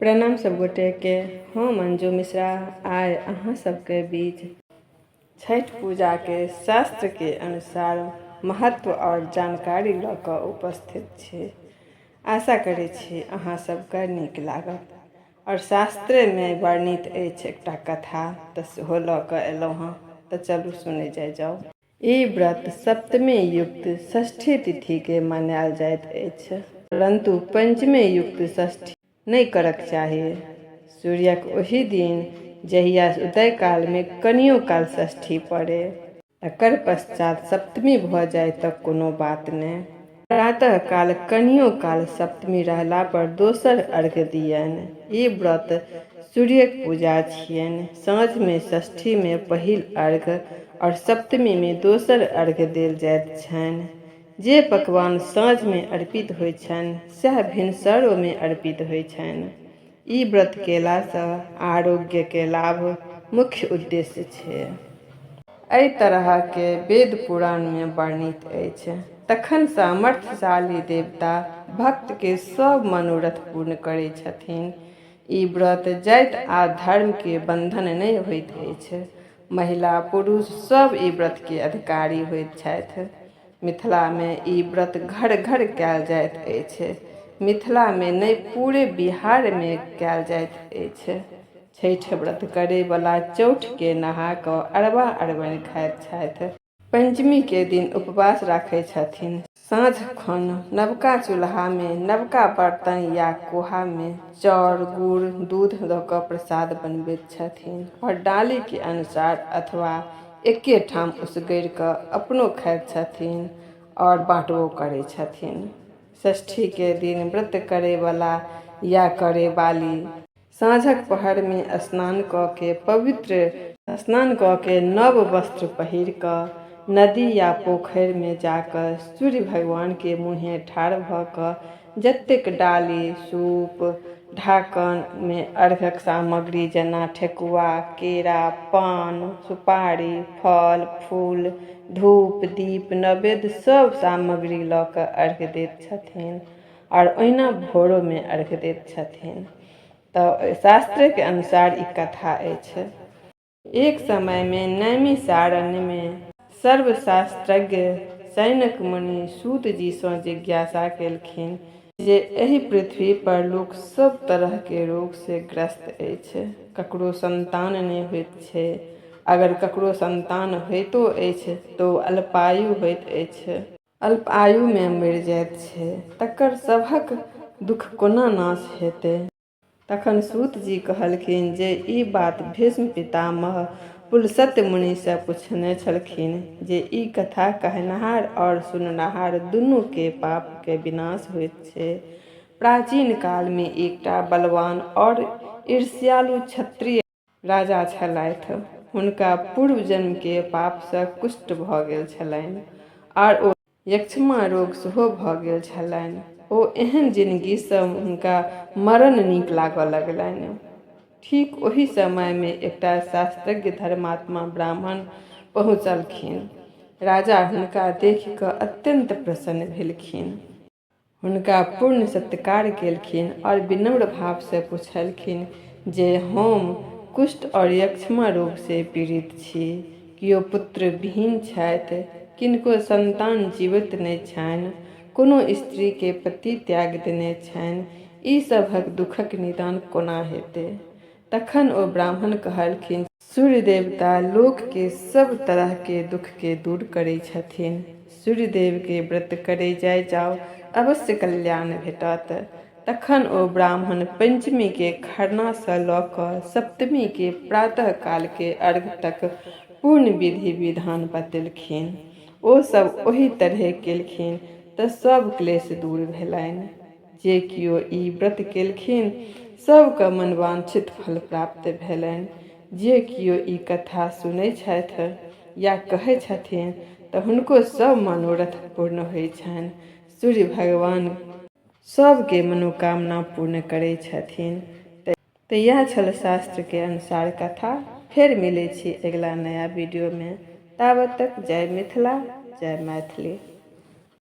प्रणाम सब गोटे के। हम अंजू मिश्रा आइ अहाँ सबके बीच छठ पूजा के शास्त्र के अनुसार महत्व और जानकारी लऽ कऽ उपस्थित छी। आशा करै छी अहाँ सबके नीक लागत। और शास्त्र में वर्णित अछि एकटा कथा, तऽ सेहो लऽ कऽ एलहुँ हँ, तऽ चलू सुनै जाउ। ई व्रत सप्तमी युक्त षष्ठी तिथि के मनायल जाइत अछि, परंतु पंचमी युक्त षष्ठी नहीं करक चाहिए। सूर्यक ओहि दिन जहिया उदय काल में कनियो काल षष्ठी पड़े, तकर पश्चात सप्तमी भऽ जाए तऽ कोनो बात नहीं। प्रातः काल कनियो काल सप्तमी रहला पर दोसर अर्घ्य दियनि। ई व्रत सूर्यक पूजा छियनि। साँझ में षष्ठी में पहिल अर्घ्य और सप्तमी में दोसर अर्घ्य देल जाइत छनि। जे पकवान साँझ में अर्पित होइ छनि सएह भिनसरो में अर्पित होइ छनि। ई व्रत केला सँ आरोग्य के लाभ मुख्य उद्देश्य छै। एहि तरह के वेद पुराण में वर्णित अछि। तखन सामर्थ्यशाली देवता भक्त के सब मनोरथ पूर्ण करै छथिन। ई व्रत जाति आ धर्म के बंधन नहीं होइत अछि। महिला पुरुष सब ई व्रत के अधिकारी होइत छथि। मिथिला में ई व्रत घर घर कयल जाइत अछि। मिथिला में नहीं पूरे बिहार में कयल जाइत अछि। छठि व्रत करे वाला चौठ के नहा कऽ अरबा अरबाइन खाइत छथि। पंचमी के दिन उपवास राखै छथिन। साँझ खन नवका चूल्हा में नवका बर्तन या कोहा में चाउर गुड़ दूध दऽ कऽ प्रसाद बनबैत छथिन और डाली के अनुसार अथवा एके ठाम उसगैर कऽ अपनो खाइत छथिन और बाँटबो करै छथिन। षष्ठी के दिन व्रत करे वाला या करे वाली साँझक पहर में स्नान कऽ के नव वस्त्र पहिर कऽ नदी या पोखरि में जाकर सूर्य भगवान के मुँहे ठाढ़ भऽ कऽ जतेक डाली सूप ढाकन में अर्घक सामग्री जेना ठेकुआ केरा पान सुपारी फल फूल धूप दीप नैवेद्य सब सामग्री लऽ कऽ अर्घ्य दैत छथिन और ओहिना भोरो में अर्घ्य दैत छथिन। तऽ शास्त्र के अनुसार ई कथा अछि। एक समय में नैमिषारण्य में सर्वशास्त्रज्ञ सैनक मुनि सूत जी सँ जिज्ञासा केलखिन जे एहि पृथ्वी पर लोक सब तरह के रोग से ग्रस्त अछि, ककरो संतान नहीं होइत छै। अगर ककरो संतान होइतो अछि तो अल्पायु होइत अछि, अल्प आयु में मरि जाइत छै, तकर सभक दुख कोना नाश हेतै। तखन सूत जी कहलखिन जे ई बात भीष्म पितामह पुलस्त्य मुनि से पूछने छलखिन जे ई कथा कहनिहार और सुननिहार दुनू के पाप के विनाश होइत छै। प्राचीन काल में एकटा बलवान और ईर्ष्यालु क्षत्रिय राजा छलथि। हुनका पूर्व जन्म के पाप से कुष्ठ भऽ गेल छलनि और ओ यक्ष्मा रोग सेहो भऽ गेल छलनि। ओ एहन जिंदगी से हुनका मरण नीक लागऽ लगलनि। ठीक ओहि समय में एकटा शास्त्रज्ञ धर्मात्मा ब्राह्मण पहुँचलखिन। राजा हुनका देखि कऽ अत्यंत प्रसन्न भेलखिन, हुनका पूर्ण सत्कार केलखिन और विनम्र भाव से पूछलखिन जे हम कुष्ठ और यक्ष्मा रोग से पीड़ित छी। कियो पुत्र विहीन छथि, किनको संतान जीवित नहीं छनि, कोनो स्त्री के पति त्याग देने छनि, ई सभक दुखक निदान कोना हेतै। तखन ओ ब्राह्मण कहलखिन सूर्य देवता लोक के सब तरह के दुख के दूर करै छथिन। सूर्य देव के व्रत करे जाउ अवश्य कल्याण भेटत। तखन ओ ब्राह्मण पंचमी के खरना से लऽ कऽ सप्तमी के प्रातः काल के अर्घ्य तक पूर्ण विधि विधान बतेलखिन। ओ सब ओहि तरह केलखिन तऽ सब क्लेश दूर भेलनि। जे कियो ई व्रत केलखिन सबके मनवांछित फल प्राप्त भेलनि। जे कियो ई कथा सुनै छथि या कहै छथिन तऽ हुनको सब मनोरथ पूर्ण होइ छनि। सूर्य भगवान सबके मनोकामना पूर्ण करै छथिन। तऽ यह छल शास्त्र के अनुसार कथा। फिर मिलै छी अगला नया वीडियो में। ताबत तक जय मिथिला जय मैथिली।